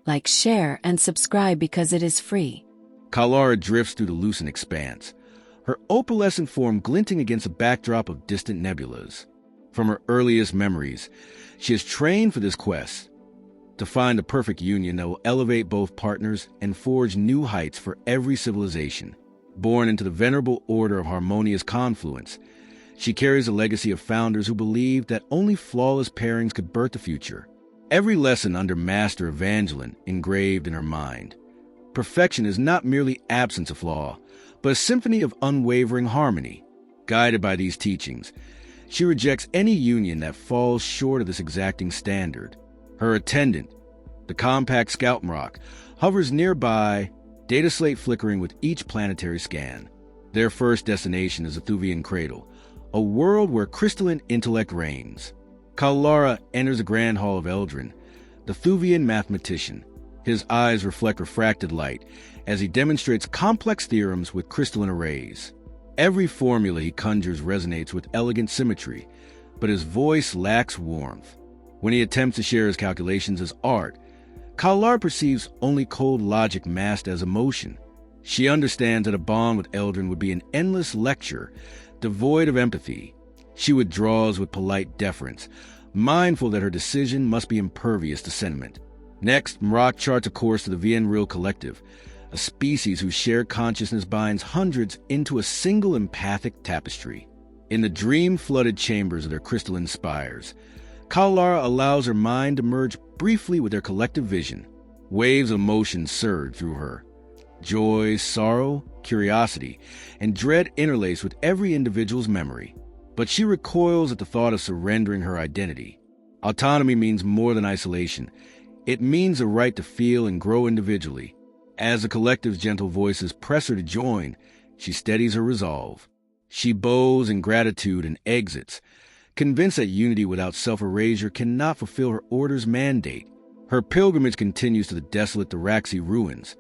Like, share, and subscribe because it is free. Kalara drifts through the lucent expanse, her opalescent form glinting against a backdrop of distant nebulas. From her earliest memories, she has trained for this quest, to find the perfect union that will elevate both partners and forge new heights for every civilization. Born into the venerable order of harmonious confluence, she carries a legacy of founders who believed that only flawless pairings could birth the future. Every lesson under Master Evangeline engraved in her mind. Perfection is not merely absence of flaw, but a symphony of unwavering harmony. Guided by these teachings, she rejects any union that falls short of this exacting standard. Her attendant, the compact Scout Mrock, hovers nearby, data slate flickering with each planetary scan. Their first destination is the Thuvian Cradle, a world where crystalline intellect reigns. Kalara enters the Grand Hall of Eldrin, the Thuvian mathematician. His eyes reflect refracted light as he demonstrates complex theorems with crystalline arrays. Every formula he conjures resonates with elegant symmetry, but his voice lacks warmth. When he attempts to share his calculations as art, Kalara perceives only cold logic masked as emotion. She understands that a bond with Eldrin would be an endless lecture, devoid of empathy. She withdraws with polite deference, mindful that her decision must be impervious to sentiment. Next, Mrock charts a course to the Vienril Collective, a species whose shared consciousness binds hundreds into a single empathic tapestry. In the dream-flooded chambers of their crystalline spires, Kalara allows her mind to merge briefly with their collective vision. Waves of emotion surge through her. Joy, sorrow, curiosity, and dread interlace with every individual's memory. But she recoils at the thought of surrendering her identity. Autonomy means more than isolation. It means the right to feel and grow individually. As the collective's gentle voices press her to join, she steadies her resolve. She bows in gratitude and exits, convinced that unity without self-erasure cannot fulfill her order's mandate. Her pilgrimage continues to the desolate Diraxi ruins,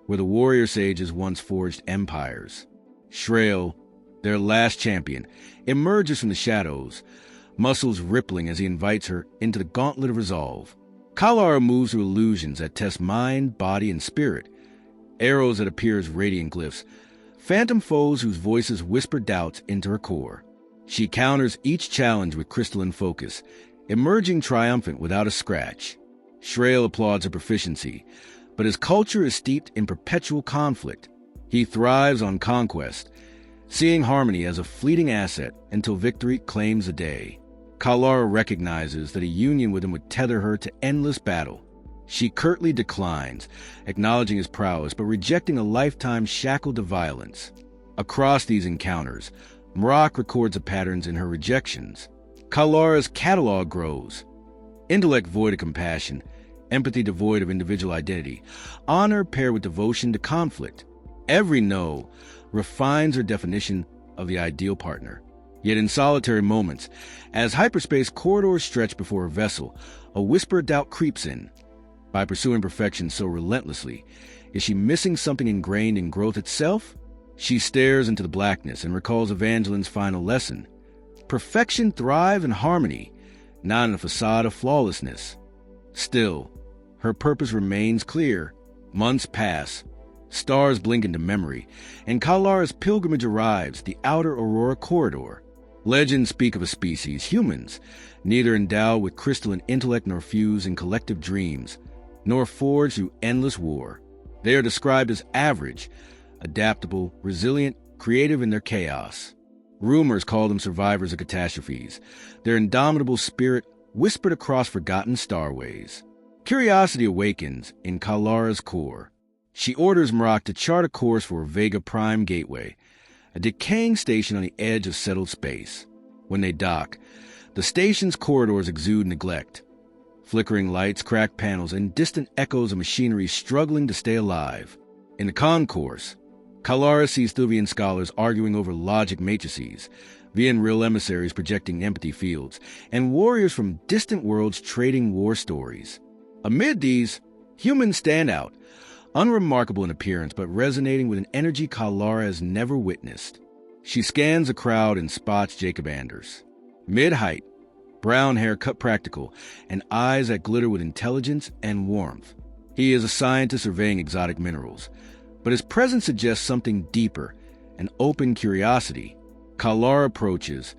where the warrior sages once forged empires. Shrael, their last champion, emerges from the shadows, muscles rippling as he invites her into the gauntlet of resolve. Kalara moves through illusions that test mind, body, and spirit, arrows that appear as radiant glyphs, phantom foes whose voices whisper doubts into her core. She counters each challenge with crystalline focus, emerging triumphant without a scratch. Shrael applauds her proficiency, but his culture is steeped in perpetual conflict. He thrives on conquest, seeing harmony as a fleeting asset until victory claims the day. Kalara recognizes that a union with him would tether her to endless battle. She curtly declines, acknowledging his prowess but rejecting a lifetime shackled to violence. Across these encounters, Mrock records the patterns in her rejections. Kalara's catalog grows. Intellect void of compassion, empathy devoid of individual identity, honor paired with devotion to conflict. Every no refines her definition of the ideal partner. Yet in solitary moments, as hyperspace corridors stretch before her vessel, a whisper of doubt creeps in. By pursuing perfection so relentlessly, is she missing something ingrained in growth itself? She stares into the blackness and recalls Evangeline's final lesson. Perfection thrives in harmony, not in a facade of flawlessness. Still, her purpose remains clear. Months pass, stars blink into memory, and Kalara's pilgrimage arrives, the outer Aurora Corridor. Legends speak of a species, humans, neither endowed with crystalline intellect nor fused in collective dreams, nor forged through endless war. They are described as average, adaptable, resilient, creative in their chaos. Rumors call them survivors of catastrophes, their indomitable spirit whispered across forgotten starways. Curiosity awakens in Kalara's core. She orders Mrock to chart a course for Vega Prime Gateway, a decaying station on the edge of settled space. When they dock, the station's corridors exude neglect. Flickering lights, cracked panels, and distant echoes of machinery struggling to stay alive. In the concourse, Kalara sees Thuvian scholars arguing over logic matrices, Vienril emissaries projecting empathy fields, and warriors from distant worlds trading war stories. Amid these, humans stand out, unremarkable in appearance but resonating with an energy Kalara has never witnessed. She scans the crowd and spots Jacob Anders. Mid-height, brown hair cut practical, and eyes that glitter with intelligence and warmth. He is a scientist surveying exotic minerals, but his presence suggests something deeper, an open curiosity. Kalara approaches,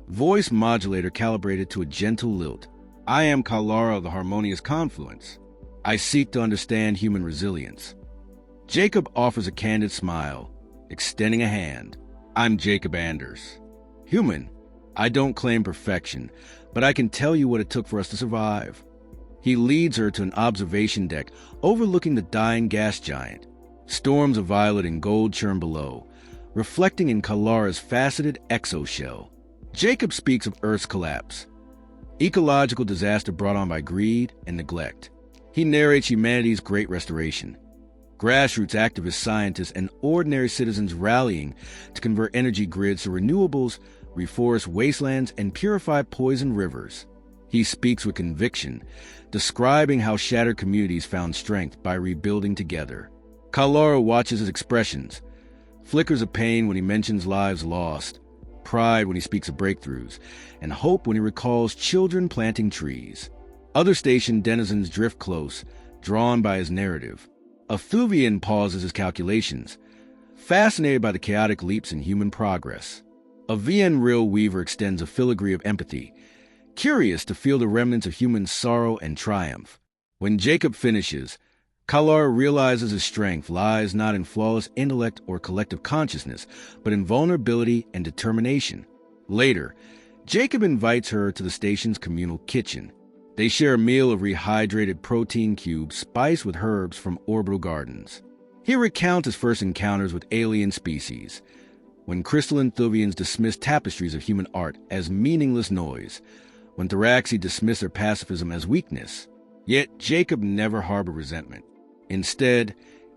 voice modulator calibrated to a gentle lilt. I am Kalara of the Harmonious Confluence. I seek to understand human resilience. Jacob offers a candid smile, extending a hand. I'm Jacob Anders. Human, I don't claim perfection, but I can tell you what it took for us to survive. He leads her to an observation deck overlooking the dying gas giant. Storms of violet and gold churn below, reflecting in Kalara's faceted exoshell. Jacob speaks of Earth's collapse, ecological disaster brought on by greed and neglect. He narrates humanity's great restoration, grassroots activists, scientists, and ordinary citizens rallying to convert energy grids to renewables, reforest wastelands, and purify poisoned rivers. He speaks with conviction, describing how shattered communities found strength by rebuilding together. Kalara watches his expressions, flickers of pain when he mentions lives lost, pride when he speaks of breakthroughs, and hope when he recalls children planting trees. Other station denizens drift close, drawn by his narrative. A Thuvian pauses his calculations, fascinated by the chaotic leaps in human progress. A VN Real Weaver extends a filigree of empathy, curious to feel the remnants of human sorrow and triumph. When Jacob finishes, Kalara realizes his strength lies not in flawless intellect or collective consciousness, but in vulnerability and determination. Later, Jacob invites her to the station's communal kitchen. They share a meal of rehydrated protein cubes spiced with herbs from orbital gardens. He recounts his first encounters with alien species, when crystalline Thuvians dismiss tapestries of human art as meaningless noise, when Thraxi dismiss their pacifism as weakness. Yet Jacob never harbored resentment. Instead,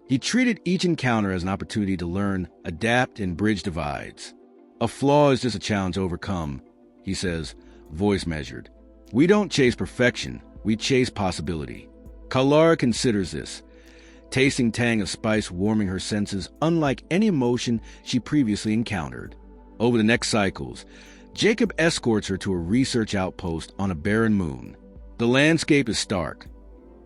he treated each encounter as an opportunity to learn, adapt, and bridge divides. A flaw is just a challenge to overcome, he says, voice measured. We don't chase perfection, we chase possibility. Kalara considers this, tasting tang of spice warming her senses unlike any emotion she previously encountered. Over the next cycles, Jacob escorts her to a research outpost on a barren moon. The landscape is stark.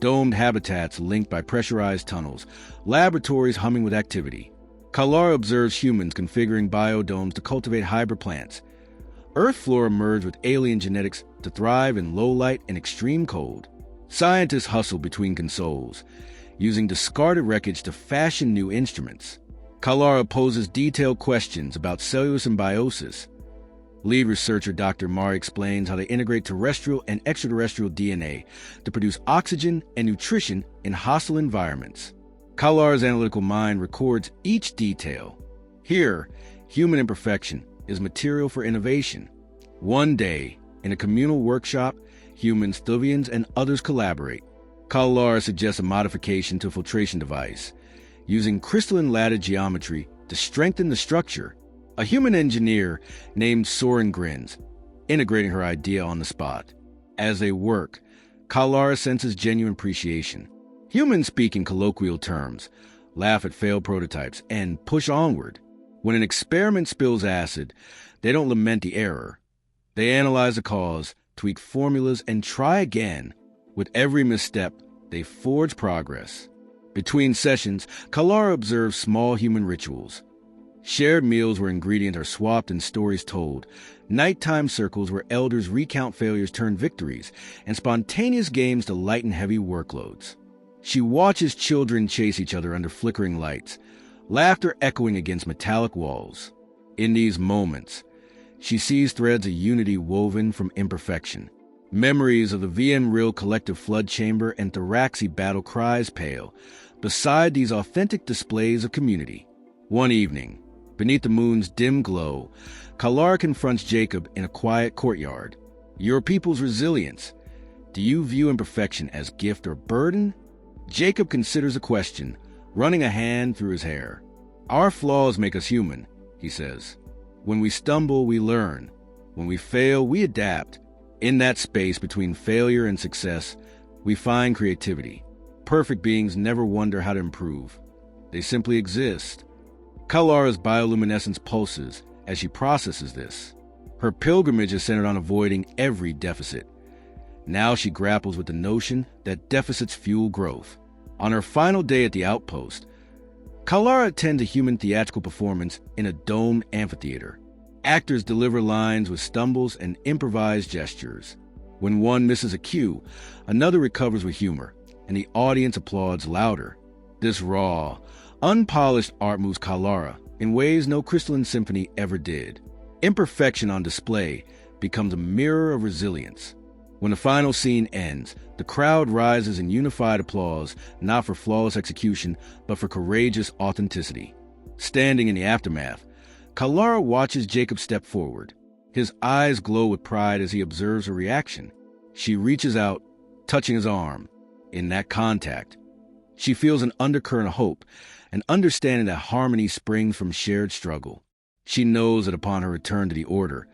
Domed habitats linked by pressurized tunnels, laboratories humming with activity. Kalara observes humans configuring biodomes to cultivate hybrid plants. Earth flora merge with alien genetics to thrive in low light and extreme cold. Scientists hustle between consoles, using discarded wreckage to fashion new instruments. Kalara poses detailed questions about cellular symbiosis. Lead researcher Dr. Mari explains how they integrate terrestrial and extraterrestrial DNA to produce oxygen and nutrition in hostile environments. Kalara's analytical mind records each detail. Here, human imperfection is material for innovation. One day, in a communal workshop, humans, Thuvians, and others collaborate. Kalara suggests a modification to a filtration device, using crystalline lattice geometry to strengthen the structure. A human engineer named Soren grins, integrating her idea on the spot. As they work, Kalara senses genuine appreciation. Humans speak in colloquial terms, laugh at failed prototypes, and push onward. When an experiment spills acid, they don't lament the error. They analyze the cause, tweak formulas, and try again. With every misstep, they forge progress. Between sessions, Kalara observes small human rituals. Shared meals where ingredients are swapped and stories told, nighttime circles where elders recount failures turn victories, and spontaneous games to lighten heavy workloads. She watches children chase each other under flickering lights, laughter echoing against metallic walls. In these moments, she sees threads of unity woven from imperfection. Memories of the VN Real collective flood chamber and Thraxi battle cries pale beside these authentic displays of community. One evening, beneath the moon's dim glow, Kalara confronts Jacob in a quiet courtyard. Your people's resilience. Do you view imperfection as gift or burden? Jacob considers a question, running a hand through his hair. Our flaws make us human, he says. When we stumble, we learn. When we fail, we adapt. In that space between failure and success, we find creativity. Perfect beings never wonder how to improve. They simply exist. Kalara's bioluminescence pulses as she processes this. Her pilgrimage is centered on avoiding every deficit. Now she grapples with the notion that deficits fuel growth. On her final day at the outpost, Kalara attends a human theatrical performance in a domed amphitheater. Actors deliver lines with stumbles and improvised gestures. When one misses a cue, another recovers with humor, and the audience applauds louder. This raw, unpolished art moves Kalara in ways no crystalline symphony ever did. Imperfection on display becomes a mirror of resilience. When the final scene ends, the crowd rises in unified applause, not for flawless execution, but for courageous authenticity. Standing in the aftermath, Kalara watches Jacob step forward. His eyes glow with pride as he observes her reaction. She reaches out, touching his arm. In that contact, she feels an undercurrent of hope, an understanding that harmony springs from shared struggle. She knows that upon her return to the Order,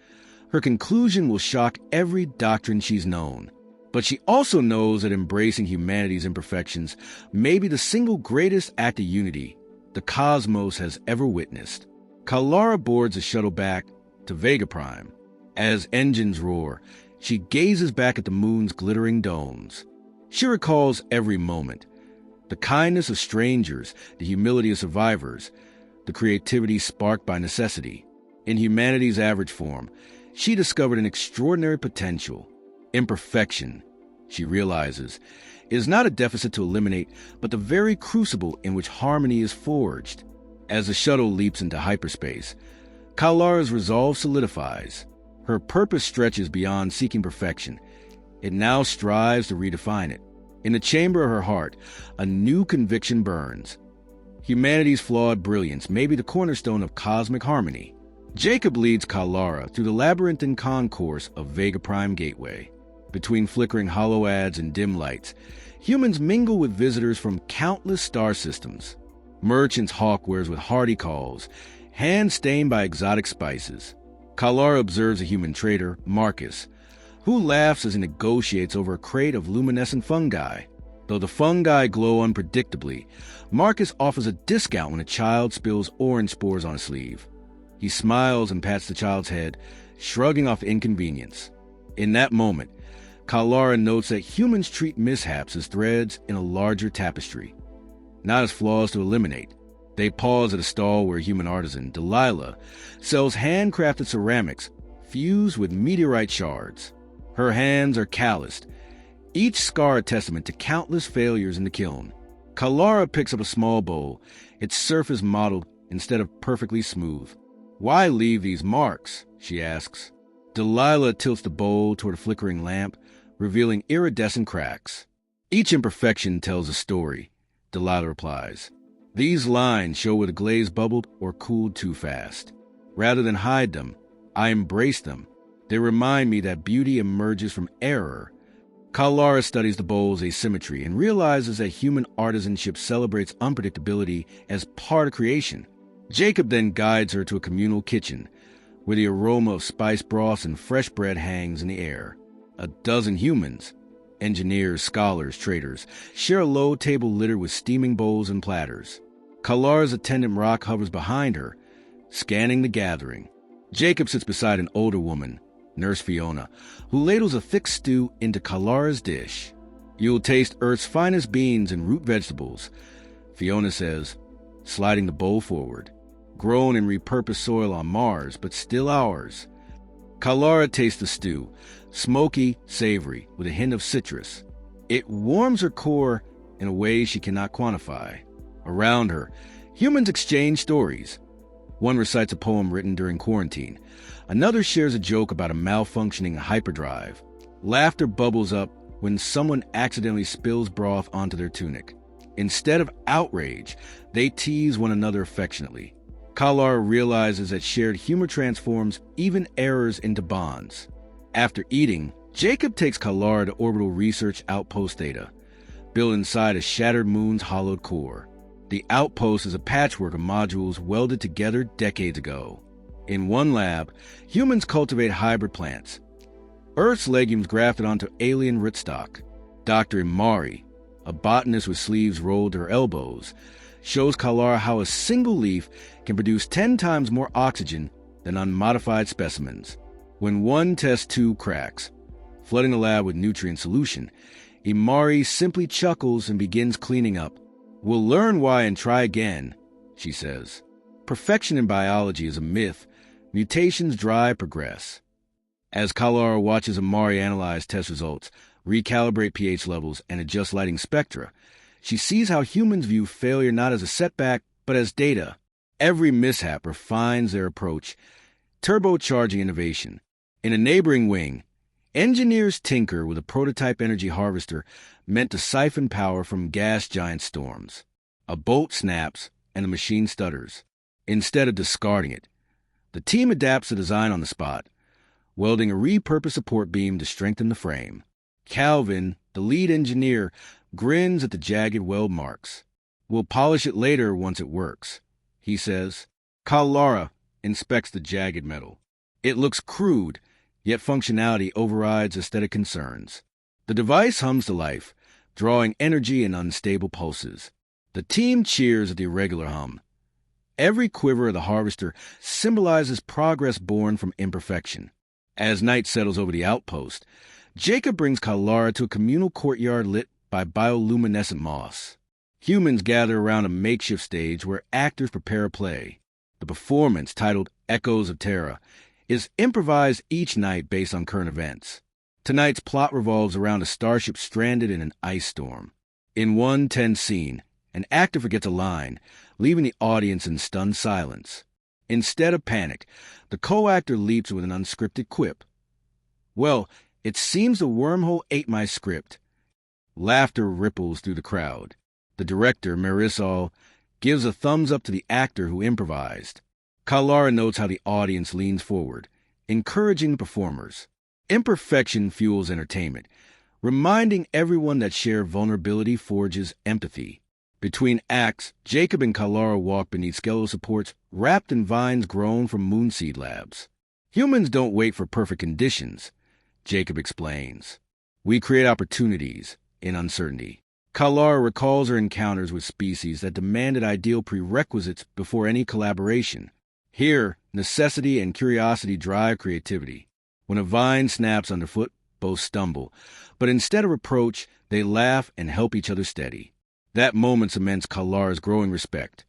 her conclusion will shock every doctrine she's known. But she also knows that embracing humanity's imperfections may be the single greatest act of unity the cosmos has ever witnessed. Kalara boards a shuttle back to Vega Prime. As engines roar, she gazes back at the moon's glittering domes. She recalls every moment: the kindness of strangers, the humility of survivors, the creativity sparked by necessity. In humanity's average form, she discovered an extraordinary potential. Imperfection, she realizes, is not a deficit to eliminate, but the very crucible in which harmony is forged. As the shuttle leaps into hyperspace, Kalara's resolve solidifies. Her purpose stretches beyond seeking perfection. It now strives to redefine it. In the chamber of her heart, a new conviction burns. Humanity's flawed brilliance may be the cornerstone of cosmic harmony. Jacob leads Kalara through the labyrinthine concourse of Vega Prime Gateway. Between flickering hollow ads and dim lights, humans mingle with visitors from countless star systems. Merchants hawk wares with hearty calls, hands stained by exotic spices. Kalara observes a human trader, Marcus, who laughs as he negotiates over a crate of luminescent fungi. Though the fungi glow unpredictably, Marcus offers a discount when a child spills orange spores on his sleeve. He smiles and pats the child's head, shrugging off inconvenience. In that moment, Kalara notes that humans treat mishaps as threads in a larger tapestry, not as flaws to eliminate. They pause at a stall where a human artisan, Delilah, sells handcrafted ceramics fused with meteorite shards. Her hands are calloused, each scar a testament to countless failures in the kiln. Kalara picks up a small bowl, its surface mottled instead of perfectly smooth. "Why leave these marks?" she asks. Delilah tilts the bowl toward a flickering lamp, revealing iridescent cracks. "Each imperfection tells a story," Delilah replies. "These lines show where the glaze bubbled or cooled too fast. Rather than hide them, I embrace them. They remind me that beauty emerges from error." Kalara studies the bowl's asymmetry and realizes that human artisanship celebrates unpredictability as part of creation. Jacob then guides her to a communal kitchen, where the aroma of spiced broths and fresh bread hangs in the air. A dozen humans, engineers, scholars, traders, share a low table littered with steaming bowls and platters. Kalara's attendant Rock hovers behind her, scanning the gathering. Jacob sits beside an older woman, Nurse Fiona, who ladles a thick stew into Kalara's dish. "You'll taste Earth's finest beans and root vegetables," Fiona says, sliding the bowl forward. "Grown in repurposed soil on Mars, but still ours." Kalara tastes the stew, smoky, savory, with a hint of citrus. It warms her core in a way she cannot quantify. Around her, humans exchange stories. One recites a poem written during quarantine. Another shares a joke about a malfunctioning hyperdrive. Laughter bubbles up when someone accidentally spills broth onto their tunic. Instead of outrage, they tease one another affectionately. Kalara realizes that shared humor transforms even errors into bonds. After eating, Jacob takes Kalara to Orbital Research Outpost Theta, built inside a shattered moon's hollowed core. The outpost is a patchwork of modules welded together decades ago. In one lab, humans cultivate hybrid plants, Earth's legumes grafted onto alien rootstock. Dr. Imari, a botanist with sleeves rolled to her elbows, shows Kalara how a single leaf can produce 10 times more oxygen than unmodified specimens. When one test tube cracks, flooding the lab with nutrient solution, Imari simply chuckles and begins cleaning up. "We'll learn why and try again," she says. Perfection in biology is a myth. Mutations drive progress. As Kalara watches Imari analyze test results, recalibrate pH levels, and adjust lighting spectra, she sees how humans view failure not as a setback, but as data. Every mishap refines their approach, turbocharging innovation. In a neighboring wing, engineers tinker with a prototype energy harvester meant to siphon power from gas giant storms. A bolt snaps, and the machine stutters. Instead of discarding it, the team adapts the design on the spot, welding a repurposed support beam to strengthen the frame. Calvin, the lead engineer, grins at the jagged weld marks. "We'll polish it later once it works," he says. Kalara inspects the jagged metal. It looks crude, yet functionality overrides aesthetic concerns. The device hums to life, drawing energy in unstable pulses. The team cheers at the irregular hum. Every quiver of the harvester symbolizes progress born from imperfection. As night settles over the outpost, Jacob brings Kalara to a communal courtyard lit by bioluminescent moss. Humans gather around a makeshift stage where actors prepare a play. The performance, titled Echoes of Terra, is improvised each night based on current events. Tonight's plot revolves around a starship stranded in an ice storm. In one tense scene, an actor forgets a line, leaving the audience in stunned silence. Instead of panic, the co-actor leaps with an unscripted quip. "Well, it seems the wormhole ate my script." Laughter ripples through the crowd. The director, Marisol, gives a thumbs up to the actor who improvised. Kalara notes how the audience leans forward, encouraging the performers. Imperfection fuels entertainment, reminding everyone that shared vulnerability forges empathy. Between acts, Jacob and Kalara walk beneath skeletal supports wrapped in vines grown from moonseed labs. "Humans don't wait for perfect conditions," Jacob explains. "We create opportunities in uncertainty." Kalara recalls her encounters with species that demanded ideal prerequisites before any collaboration. Here, necessity and curiosity drive creativity. When a vine snaps underfoot, both stumble, but instead of reproach, they laugh and help each other steady. That moment cements Kalara's growing respect.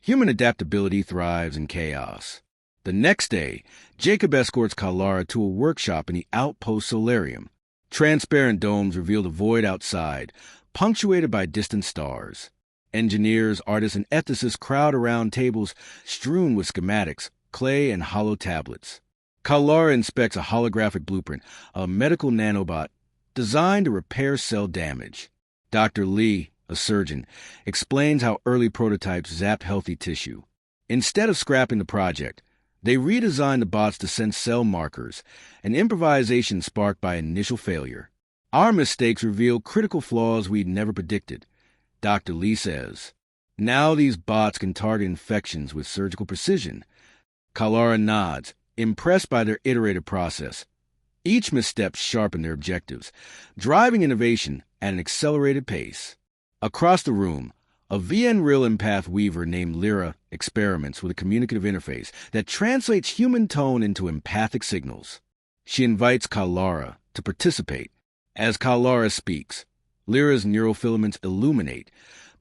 Human adaptability thrives in chaos. The next day, Jacob escorts Kalara to a workshop in the outpost solarium. Transparent domes reveal the void outside, punctuated by distant stars. Engineers, artists, and ethicists crowd around tables strewn with schematics, clay, and hollow tablets. Kalara inspects a holographic blueprint, a medical nanobot designed to repair cell damage. Dr. Lee, a surgeon, explains how early prototypes zapped healthy tissue. Instead of scrapping the project, they redesigned the bots to sense cell markers, an improvisation sparked by initial failure. "Our mistakes reveal critical flaws we'd never predicted," Dr. Lee says. "Now these bots can target infections with surgical precision." Kalara nods, impressed by their iterative process. Each misstep sharpened their objectives, driving innovation at an accelerated pace. Across the room, a VN Real empath weaver named Lyra experiments with a communicative interface that translates human tone into empathic signals. She invites Kalara to participate. As Kalara speaks, Lyra's neurofilaments illuminate,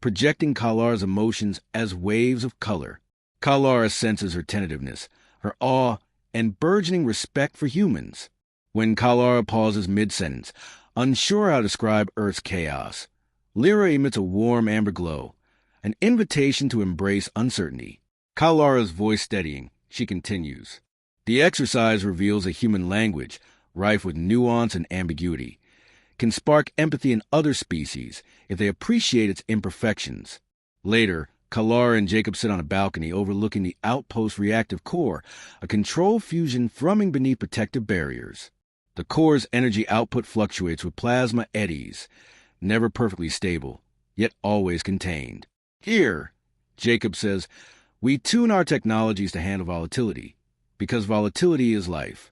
projecting Kalara's emotions as waves of color. Kalara senses her tentativeness, her awe, and burgeoning respect for humans. When Kalara pauses mid-sentence, unsure how to describe Earth's chaos, Lyra emits a warm amber glow, an invitation to embrace uncertainty. Kalara's voice steadying, she continues. The exercise reveals a human language, rife with nuance and ambiguity, can spark empathy in other species if they appreciate its imperfections. Later, Kalara and Jacob sit on a balcony overlooking the outpost reactive core, a control fusion thrumming beneath protective barriers. The core's energy output fluctuates with plasma eddies, never perfectly stable, yet always contained. "Here," Jacob says, "we tune our technologies to handle volatility, because volatility is life."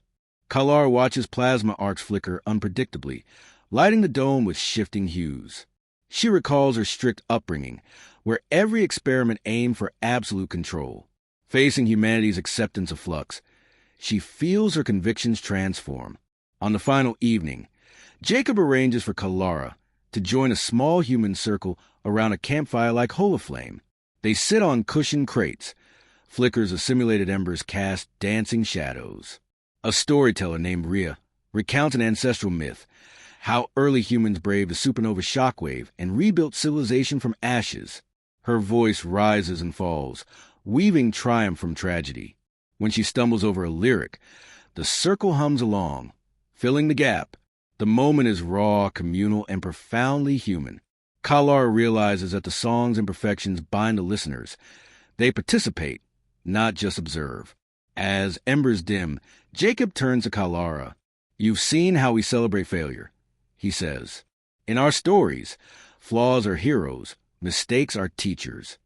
Kalara watches plasma arcs flicker unpredictably, lighting the dome with shifting hues. She recalls her strict upbringing, where every experiment aimed for absolute control. Facing humanity's acceptance of flux, she feels her convictions transform. On the final evening, Jacob arranges for Kalara, to join a small human circle around a campfire like holoflame. They sit on cushioned crates. Flickers of simulated embers cast dancing shadows. A storyteller named Rhea recounts an ancestral myth, how early humans braved a supernova shockwave and rebuilt civilization from ashes. Her voice rises and falls, weaving triumph from tragedy. When she stumbles over a lyric, the circle hums along, filling the gap. The moment is raw, communal, and profoundly human. Kalara realizes that the song's imperfections bind the listeners. They participate, not just observe. As embers dim, Jacob turns to Kalara. "You've seen how we celebrate failure," he says. "In our stories, flaws are heroes, mistakes are teachers."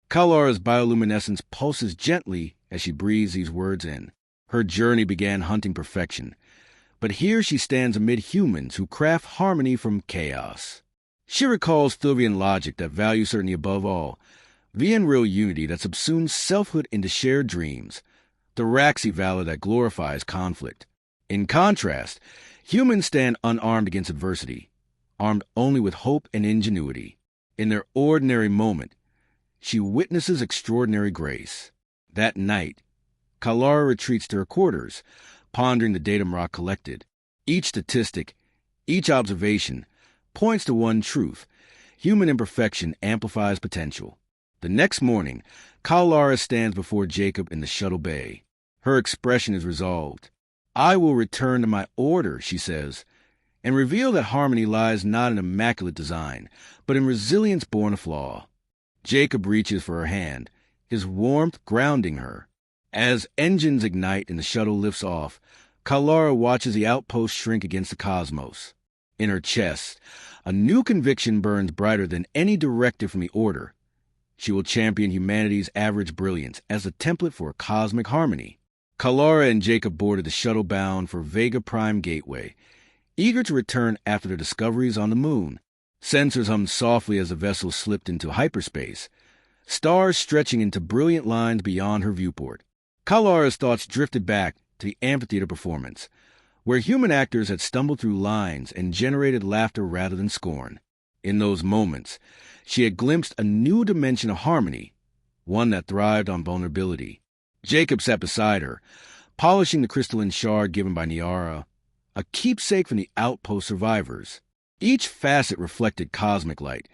Kalara's bioluminescence pulses gently as she breathes these words in. Her journey began hunting perfection, but here she stands amid humans who craft harmony from chaos. She recalls Thilvian logic that values certainty above all, Vian real unity that subsumes selfhood into shared dreams, the Raxi valor that glorifies conflict. In contrast, humans stand unarmed against adversity, armed only with hope and ingenuity. In their ordinary moment, she witnesses extraordinary grace. That night, Kalara retreats to her quarters, pondering the datum Rock collected. Each statistic, each observation, points to one truth: human imperfection amplifies potential. The next morning, Kalara stands before Jacob in the shuttle bay. Her expression is resolved. "I will return to my order," she says, and reveal that harmony lies not in immaculate design, but in resilience born of flaw. Jacob reaches for her hand, his warmth grounding her. As engines ignite and the shuttle lifts off, Kalara watches the outpost shrink against the cosmos. In her chest, a new conviction burns brighter than any directive from the order. She will champion humanity's average brilliance as a template for a cosmic harmony. Kalara and Jacob boarded the shuttle bound for Vega Prime Gateway, eager to return after their discoveries on the moon. Sensors hummed softly as the vessel slipped into hyperspace, stars stretching into brilliant lines beyond her viewport. Kalara's thoughts drifted back to the amphitheater performance, where human actors had stumbled through lines and generated laughter rather than scorn. In those moments, she had glimpsed a new dimension of harmony, one that thrived on vulnerability. Jacob sat beside her, polishing the crystalline shard given by Niara, a keepsake from the outpost survivors. Each facet reflected cosmic light,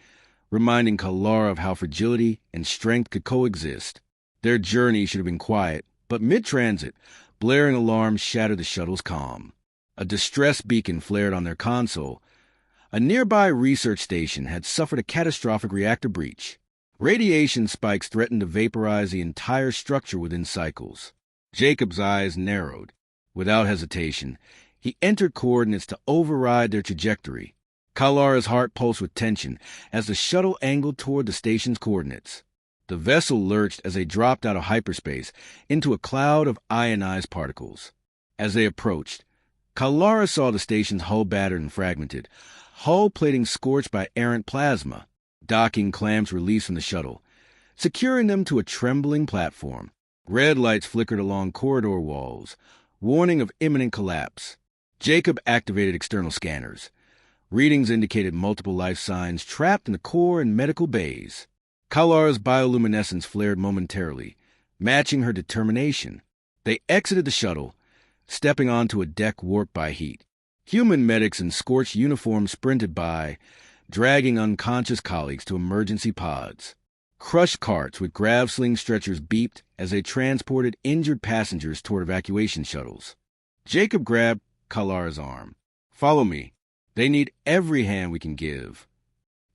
reminding Kalara of how fragility and strength could coexist. Their journey should have been quiet, but mid-transit, blaring alarms shattered the shuttle's calm. A distress beacon flared on their console. A nearby research station had suffered a catastrophic reactor breach. Radiation spikes threatened to vaporize the entire structure within cycles. Jacob's eyes narrowed. Without hesitation, he entered coordinates to override their trajectory. Kalara's heart pulsed with tension as the shuttle angled toward the station's coordinates. The vessel lurched as they dropped out of hyperspace into a cloud of ionized particles. As they approached, Kalara saw the station's hull battered and fragmented, hull plating scorched by errant plasma. Docking clamps released from the shuttle, securing them to a trembling platform. Red lights flickered along corridor walls, warning of imminent collapse. Jacob activated external scanners. Readings indicated multiple life signs trapped in the core and medical bays. Kalara's bioluminescence flared momentarily, matching her determination. They exited the shuttle, stepping onto a deck warped by heat. Human medics in scorched uniforms sprinted by, dragging unconscious colleagues to emergency pods. Crushed carts with grav-sling stretchers beeped as they transported injured passengers toward evacuation shuttles. Jacob grabbed Kalara's arm. "Follow me. They need every hand we can give."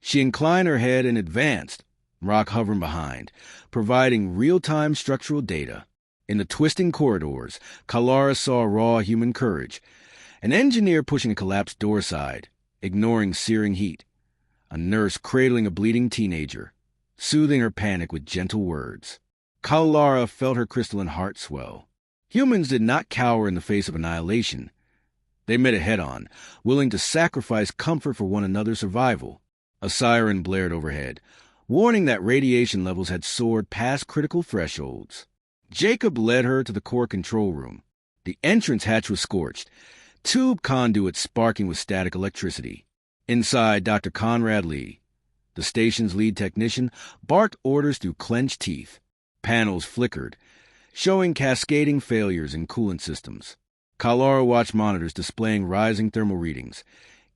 She inclined her head and advanced, Rock hovering behind, providing real-time structural data. In the twisting corridors, Kalara saw raw human courage. An engineer pushing a collapsed door side, ignoring searing heat. A nurse cradling a bleeding teenager, soothing her panic with gentle words. Kalara felt her crystalline heart swell. Humans did not cower in the face of annihilation. They met it head-on, willing to sacrifice comfort for one another's survival. A siren blared overhead, warning that radiation levels had soared past critical thresholds. Jacob led her to the core control room. The entrance hatch was scorched, tube conduits sparking with static electricity. Inside, Dr. Conrad Lee, the station's lead technician, barked orders through clenched teeth. Panels flickered, showing cascading failures in coolant systems. Kalara watched monitors displaying rising thermal readings,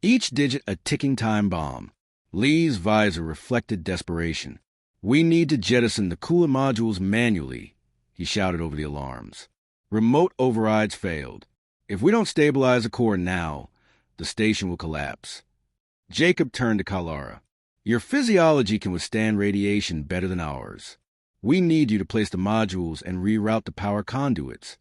each digit a ticking time bomb. Lee's visor reflected desperation. "We need to jettison the coolant modules manually," he shouted over the alarms. Remote overrides failed. "If we don't stabilize the core now, the station will collapse." Jacob turned to Kalara. "Your physiology can withstand radiation better than ours. We need you to place the modules and reroute the power conduits."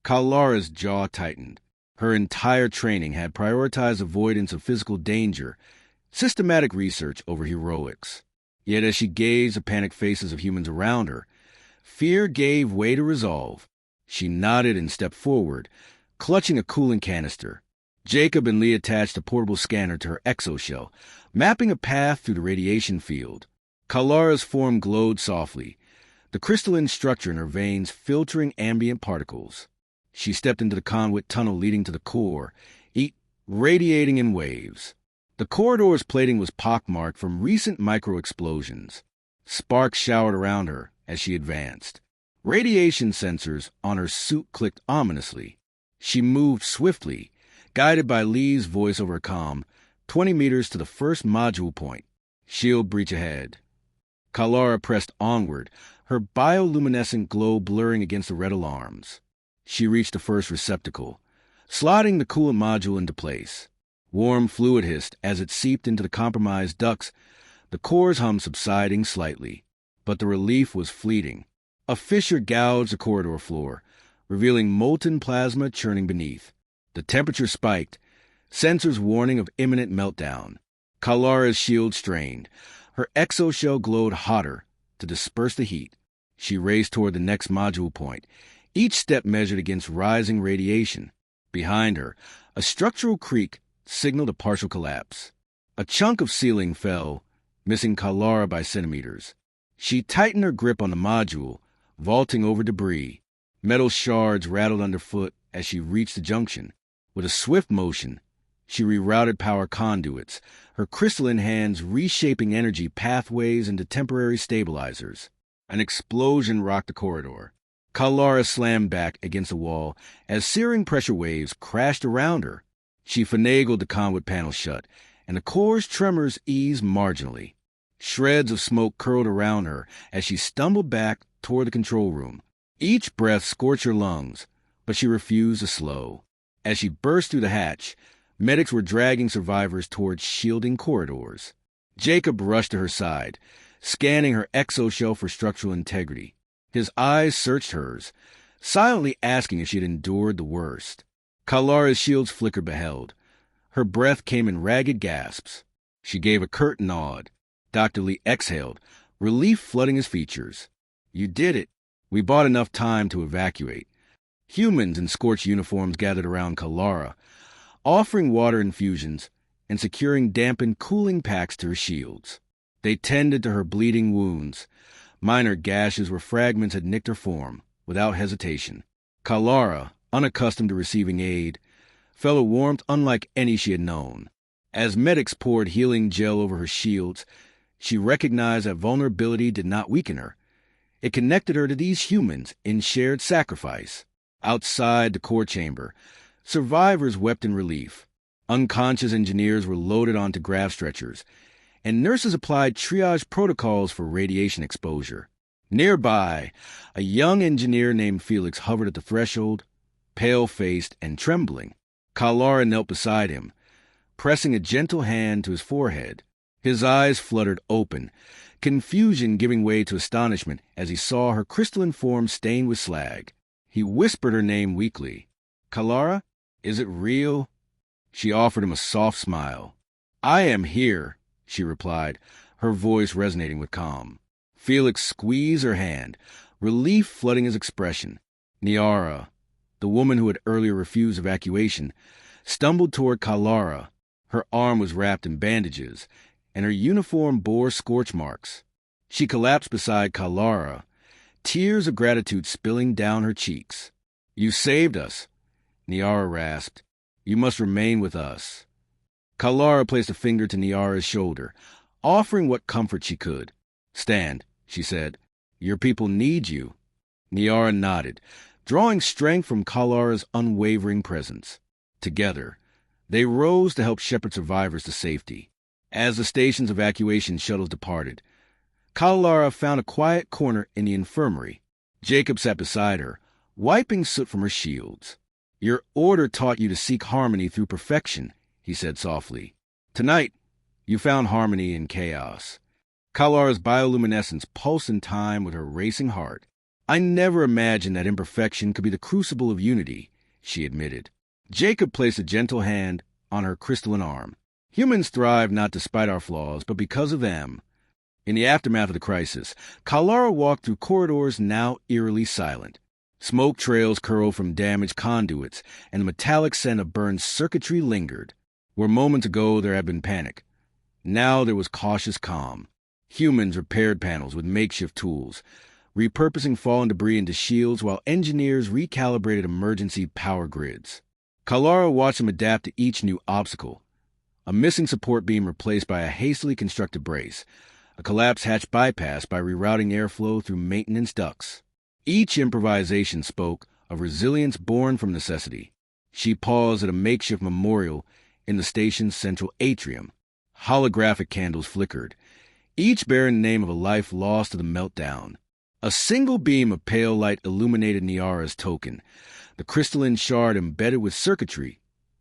Kalara's jaw tightened. Her entire training had prioritized avoidance of physical danger, systematic research over heroics. Yet as she gazed at the panicked faces of humans around her, fear gave way to resolve. She nodded and stepped forward, clutching a coolant canister. Jacob and Lee attached a portable scanner to her exoshell, mapping a path through the radiation field. Kalara's form glowed softly, the crystalline structure in her veins filtering ambient particles. She stepped into the conduit tunnel leading to the core, radiating in waves. The corridor's plating was pockmarked from recent micro-explosions. Sparks showered around her as she advanced. Radiation sensors on her suit clicked ominously. She moved swiftly, guided by Lee's voice over comm, 20 meters to the first module point. Shield breach ahead. Kalara pressed onward, her bioluminescent glow blurring against the red alarms. She reached the first receptacle, slotting the coolant module into place. Warm fluid hissed as it seeped into the compromised ducts, the core's hum subsiding slightly. But the relief was fleeting. A fissure gouged the corridor floor, revealing molten plasma churning beneath. The temperature spiked, sensors warning of imminent meltdown. Kalara's shield strained. Her exoshell glowed hotter to disperse the heat. She raced toward the next module point, each step measured against rising radiation. Behind her, a structural creak signaled a partial collapse. A chunk of ceiling fell, missing Kalara by centimeters. She tightened her grip on the module, vaulting over debris. Metal shards rattled underfoot as she reached the junction. With a swift motion, she rerouted power conduits, her crystalline hands reshaping energy pathways into temporary stabilizers. An explosion rocked the corridor. Kalara slammed back against the wall as searing pressure waves crashed around her. She finagled the conduit panel shut, and the core's tremors eased marginally. Shreds of smoke curled around her as she stumbled back toward the control room. Each breath scorched her lungs, but she refused to slow. As she burst through the hatch, medics were dragging survivors towards shielding corridors. Jacob rushed to her side, scanning her exoshell for structural integrity. His eyes searched hers, silently asking if she had endured the worst. Kalara's shield's flicker beheld. Her breath came in ragged gasps. She gave a curt nod. Dr. Lee exhaled, relief flooding his features. "You did it. We bought enough time to evacuate." Humans in scorched uniforms gathered around Kalara, offering water infusions and securing dampened cooling packs to her shields. They tended to her bleeding wounds, minor gashes where fragments had nicked her form, without hesitation. Kalara, unaccustomed to receiving aid, felt a warmth unlike any she had known. As medics poured healing gel over her shields, she recognized that vulnerability did not weaken her. It connected her to these humans in shared sacrifice. Outside the core chamber, survivors wept in relief. Unconscious engineers were loaded onto grav stretchers, and nurses applied triage protocols for radiation exposure. Nearby, a young engineer named Felix hovered at the threshold, pale-faced and trembling. Kalara knelt beside him, pressing a gentle hand to his forehead. His eyes fluttered open, confusion giving way to astonishment as he saw her crystalline form stained with slag. He whispered her name weakly. "Kalara, is it real?" She offered him a soft smile. "I am here," she replied, her voice resonating with calm. Felix squeezed her hand, relief flooding his expression. Niara, the woman who had earlier refused evacuation, stumbled toward Kalara. Her arm was wrapped in bandages, and her uniform bore scorch marks. She collapsed beside Kalara, tears of gratitude spilling down her cheeks. "You saved us," Niara rasped. "You must remain with us." Kalara placed a finger to Niara's shoulder, offering what comfort she could. "Stand," she said. "Your people need you." Niara nodded, drawing strength from Kalara's unwavering presence. Together, they rose to help shepherd survivors to safety. As the station's evacuation shuttles departed, Kalara found a quiet corner in the infirmary. Jacob sat beside her, wiping soot from her shields. "Your order taught you to seek harmony through perfection," he said softly. "Tonight, you found harmony in chaos." Kalara's bioluminescence pulsed in time with her racing heart. "I never imagined that imperfection could be the crucible of unity," she admitted. Jacob placed a gentle hand on her crystalline arm. "Humans thrive not despite our flaws, but because of them." In the aftermath of the crisis, Kalara walked through corridors now eerily silent. Smoke trails curled from damaged conduits, and the metallic scent of burned circuitry lingered. Where moments ago there had been panic, now there was cautious calm. Humans repaired panels with makeshift tools, repurposing fallen debris into shields while engineers recalibrated emergency power grids. Kalara watched them adapt to each new obstacle. A missing support beam replaced by a hastily constructed brace, a collapsed hatch bypassed by rerouting airflow through maintenance ducts. Each improvisation spoke of resilience born from necessity. She paused at a makeshift memorial in the station's central atrium. Holographic candles flickered, each bearing the name of a life lost to the meltdown. A single beam of pale light illuminated Niara's token, the crystalline shard embedded with circuitry,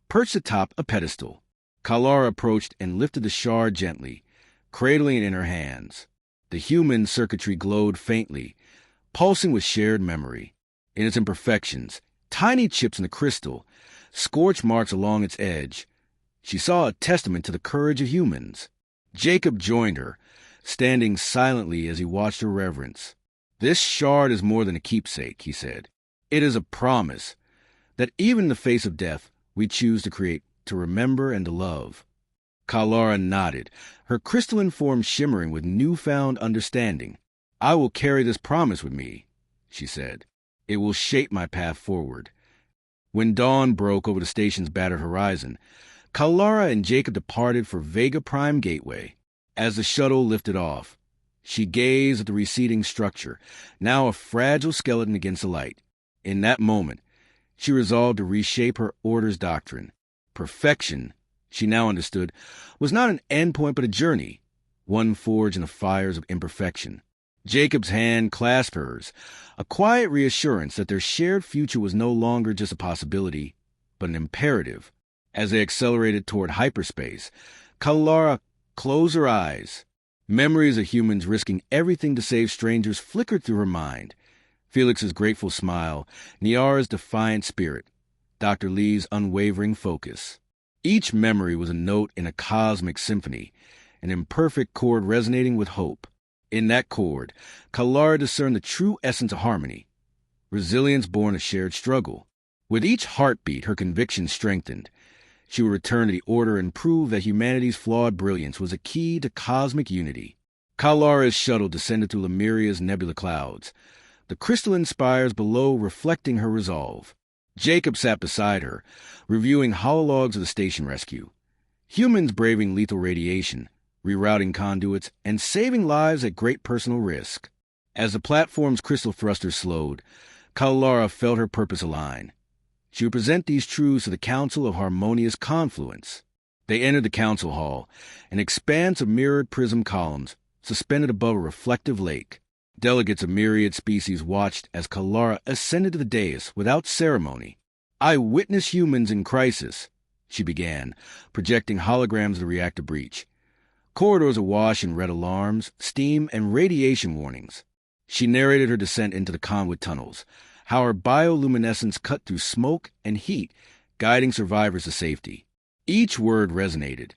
perched atop a pedestal. Kalara approached and lifted the shard gently, cradling it in her hands. The human circuitry glowed faintly, pulsing with shared memory. In its imperfections, tiny chips in the crystal, scorch marks along its edge, she saw a testament to the courage of humans. Jacob joined her, standing silently as he watched her reverence. "This shard is more than a keepsake," he said. "It is a promise that even in the face of death, we choose to create, to remember, and to love." Kalara nodded, her crystalline form shimmering with newfound understanding. "I will carry this promise with me," she said. "It will shape my path forward." When dawn broke over the station's battered horizon, Kalara and Jacob departed for Vega Prime Gateway. As the shuttle lifted off, she gazed at the receding structure, now a fragile skeleton against the light. In that moment, she resolved to reshape her order's doctrine. Perfection, she now understood, was not an endpoint but a journey, one forged in the fires of imperfection. Jacob's hand clasped hers, a quiet reassurance that their shared future was no longer just a possibility, but an imperative. As they accelerated toward hyperspace, Kalara closed her eyes. Memories of humans risking everything to save strangers flickered through her mind. Felix's grateful smile, Niara's defiant spirit, Dr. Lee's unwavering focus. Each memory was a note in a cosmic symphony, an imperfect chord resonating with hope. In that chord, Kalara discerned the true essence of harmony, resilience born of shared struggle. With each heartbeat, her conviction strengthened. She would return to the order and prove that humanity's flawed brilliance was a key to cosmic unity. Kalara's shuttle descended through Lemuria's nebula clouds, the crystalline spires below reflecting her resolve. Jacob sat beside her, reviewing holologs of the station rescue. Humans braving lethal radiation, rerouting conduits, and saving lives at great personal risk. As the platform's crystal thrusters slowed, Kalara felt her purpose align. She would present these truths to the Council of Harmonious Confluence. They entered the council hall, an expanse of mirrored prism columns, suspended above a reflective lake. Delegates of myriad species watched as Kalara ascended to the dais without ceremony. "I witness humans in crisis," she began, projecting holograms of the reactor breach. Corridors awash in red alarms, steam, and radiation warnings. She narrated her descent into the conduit tunnels, how her bioluminescence cut through smoke and heat, guiding survivors to safety. Each word resonated.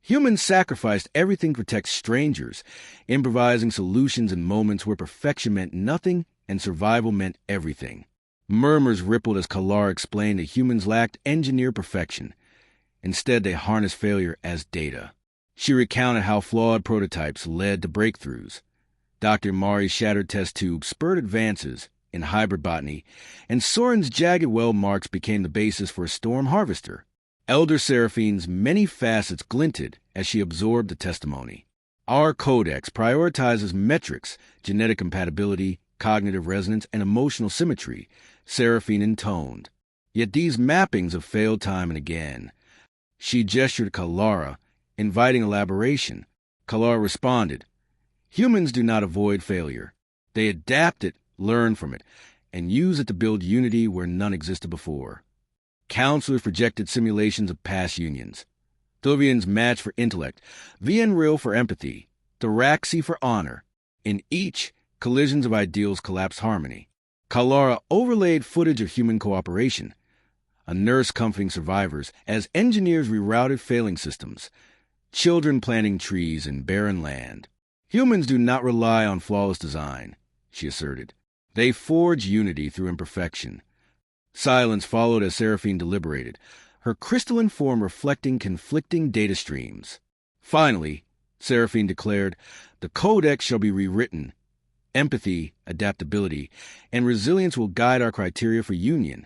Humans sacrificed everything to protect strangers, improvising solutions in moments where perfection meant nothing and survival meant everything. Murmurs rippled as Kalara explained that humans lacked engineered perfection. Instead, they harnessed failure as data. She recounted how flawed prototypes led to breakthroughs. Dr. Mari's shattered test tube spurred advances in hybrid botany, and Soren's jagged weld marks became the basis for a storm harvester. Elder Seraphine's many facets glinted as she absorbed the testimony. Our codex prioritizes metrics, genetic compatibility, cognitive resonance, and emotional symmetry, Seraphine intoned. Yet these mappings have failed time and again. She gestured at Kalara, inviting elaboration. Kalara responded, "Humans do not avoid failure. They adapt it, learn from it, and use it to build unity where none existed before." Counselors projected simulations of past unions. Thuvian's match for intellect, Vienril for empathy, Thoraxi for honor. In each, collisions of ideals collapsed harmony. Kalara overlaid footage of human cooperation, a nurse comforting survivors as engineers rerouted failing systems, children planting trees in barren land. Humans do not rely on flawless design, she asserted. They forge unity through imperfection. Silence followed as Seraphine deliberated, her crystalline form reflecting conflicting data streams. Finally, Seraphine declared, the codex shall be rewritten. Empathy, adaptability, and resilience will guide our criteria for union.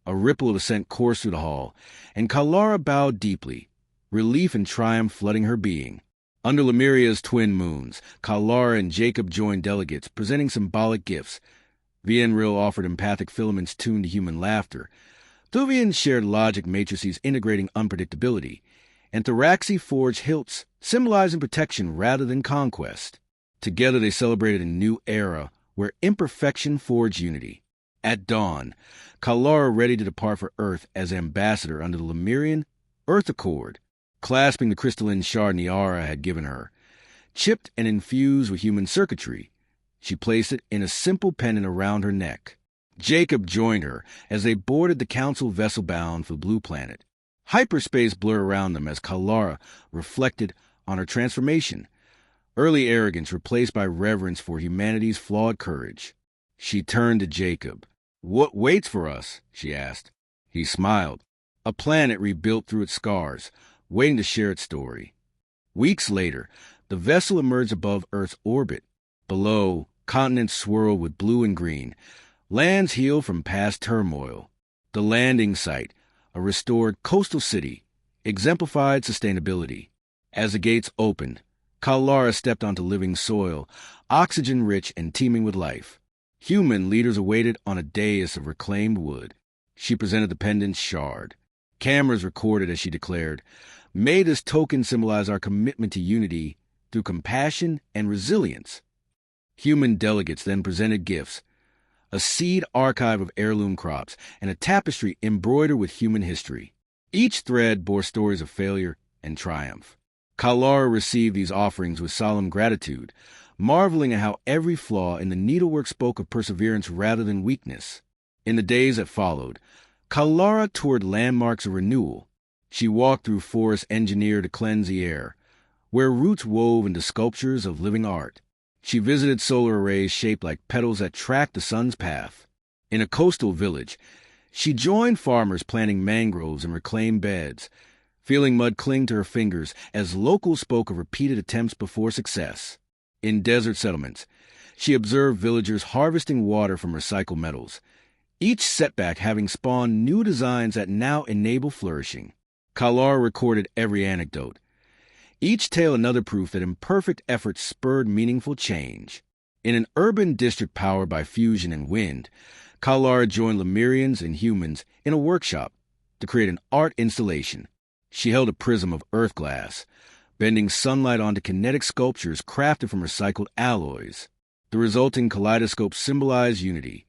A ripple of assent coursed through the hall, and Kalara bowed deeply, relief and triumph flooding her being. Under Lemuria's twin moons, Kalara and Jacob joined delegates, presenting symbolic gifts. Vienril offered empathic filaments tuned to human laughter. Thuvian shared logic matrices integrating unpredictability, and Thoraxi forged hilts, symbolizing protection rather than conquest. Together they celebrated a new era where imperfection forged unity. At dawn, Kalara ready to depart for Earth as ambassador under the Lemurian Earth Accord, clasping the crystalline shard Niara had given her. Chipped and infused with human circuitry, she placed it in a simple pendant around her neck. Jacob joined her as they boarded the council vessel bound for the Blue Planet. Hyperspace blurred around them as Kalara reflected on her transformation, early arrogance replaced by reverence for humanity's flawed courage. She turned to Jacob. "What waits for us?" she asked. He smiled. A planet rebuilt through its scars, waiting to share its story. Weeks later, the vessel emerged above Earth's orbit. Below, continents swirled with blue and green. Lands healed from past turmoil. The landing site, a restored coastal city, exemplified sustainability. As the gates opened, Kalara stepped onto living soil, oxygen-rich and teeming with life. Human leaders awaited on a dais of reclaimed wood. She presented the pendant's shard. Cameras recorded as she declared, "May this token symbolize our commitment to unity through compassion and resilience." Human delegates then presented gifts, a seed archive of heirloom crops, and a tapestry embroidered with human history. Each thread bore stories of failure and triumph. Kalara received these offerings with solemn gratitude, marveling at how every flaw in the needlework spoke of perseverance rather than weakness. In the days that followed, Kalara toured landmarks of renewal. She walked through forests engineered to cleanse the air, where roots wove into sculptures of living art. She visited solar arrays shaped like petals that tracked the sun's path. In a coastal village, she joined farmers planting mangroves and reclaimed beds, feeling mud cling to her fingers as locals spoke of repeated attempts before success. In desert settlements, she observed villagers harvesting water from recycled metals, each setback having spawned new designs that now enable flourishing. Kalara recorded every anecdote, each tale another proof that imperfect effort spurred meaningful change. In an urban district powered by fusion and wind, Kalara joined Lemurians and humans in a workshop to create an art installation. She held a prism of earth glass, bending sunlight onto kinetic sculptures crafted from recycled alloys. The resulting kaleidoscope symbolized unity,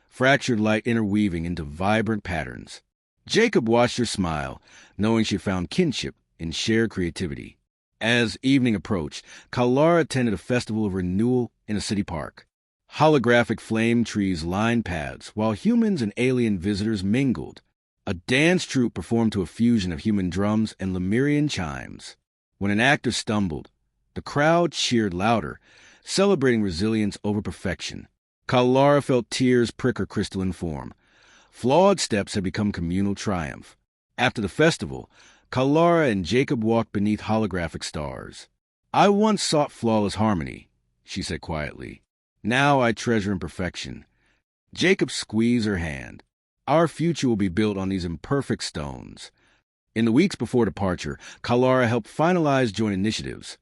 fractured light interweaving into vibrant patterns. Jacob watched her smile, knowing she found kinship in shared creativity. As evening approached, Kalara attended a festival of renewal in a city park. Holographic flame trees lined paths, while humans and alien visitors mingled. A dance troupe performed to a fusion of human drums and Lemurian chimes. When an actor stumbled, the crowd cheered louder, celebrating resilience over perfection. Kalara felt tears prick her crystalline form. Flawed steps had become communal triumph. After the festival, Kalara and Jacob walked beneath holographic stars. "I once sought flawless harmony," she said quietly. "Now I treasure imperfection." Jacob squeezed her hand. "Our future will be built on these imperfect stones." In the weeks before departure, Kalara helped finalize joint initiatives,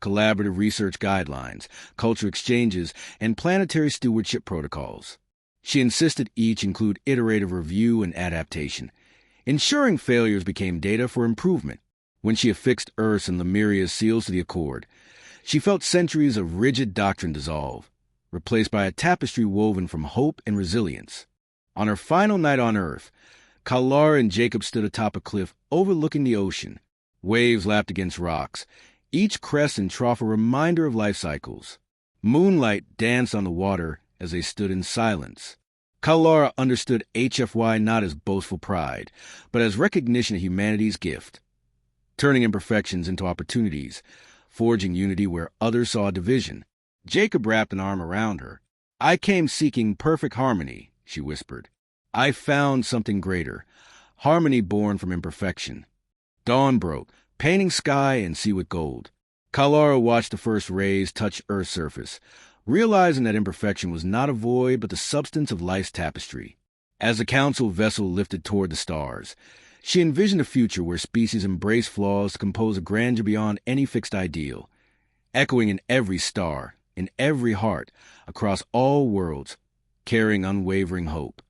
collaborative research guidelines, culture exchanges, and planetary stewardship protocols. She insisted each include iterative review and adaptation, ensuring failures became data for improvement. When she affixed Earth's and Lemuria's seals to the Accord, she felt centuries of rigid doctrine dissolve, replaced by a tapestry woven from hope and resilience. On her final night on Earth, Kalara and Jacob stood atop a cliff overlooking the ocean. Waves lapped against rocks, each crest and trough a reminder of life cycles. Moonlight danced on the water as they stood in silence. Kalara understood HFY not as boastful pride, but as recognition of humanity's gift, turning imperfections into opportunities, forging unity where others saw division. Jacob wrapped an arm around her. "I came seeking perfect harmony," she whispered. "I found something greater, harmony born from imperfection." Dawn broke, painting sky and sea with gold. Kalara watched the first rays touch Earth's surface, realizing that imperfection was not a void but the substance of life's tapestry. As the council vessel lifted toward the stars, she envisioned a future where species embrace flaws to compose a grandeur beyond any fixed ideal, echoing in every star, in every heart, across all worlds, carrying unwavering hope.